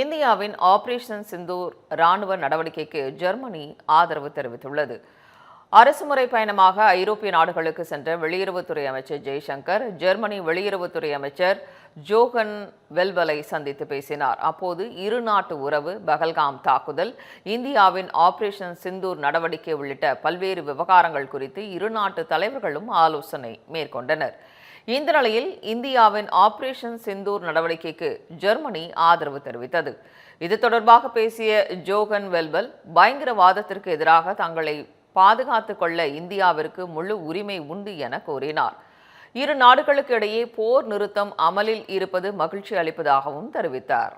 இந்தியாவின் ஆபரேஷன் சிந்தூர் ராணுவ நடவடிக்கைக்கு ஜெர்மனி ஆதரவு தெரிவித்துள்ளது. அரசுமுறை பயணமாக ஐரோப்பிய நாடுகளுக்கு சென்ற வெளியுறவுத்துறை அமைச்சர் ஜெய்சங்கர் ஜெர்மனி வெளியுறவுத்துறை அமைச்சர் ஜோகன் வெல்வலை சந்தித்து பேசினார். அப்போது இரு நாட்டு உறவு, பகல்காம் தாக்குதல், இந்தியாவின் ஆபரேஷன் சிந்தூர் நடவடிக்கை உள்ளிட்ட பல்வேறு விவகாரங்கள் குறித்து இரு நாட்டு தலைவர்களும் ஆலோசனை மேற்கொண்டனர். இந்த நிலையில் இந்தியாவின் ஆபரேஷன் சிந்தூர் நடவடிக்கைக்கு ஜெர்மனி ஆதரவு தெரிவித்தது. இது தொடர்பாக பேசிய ஜோகன் வெல்வல், பயங்கரவாதத்திற்கு எதிராக தங்களை பாதுகாத்துக் கொள்ள இந்தியாவிற்கு முழு உரிமை உண்டு என கூறினார். இரு நாடுகளுக்கு இடையே போர் நிறுத்தம் அமலில் இருப்பது மகிழ்ச்சி அளிப்பதாகவும் தெரிவித்தார்.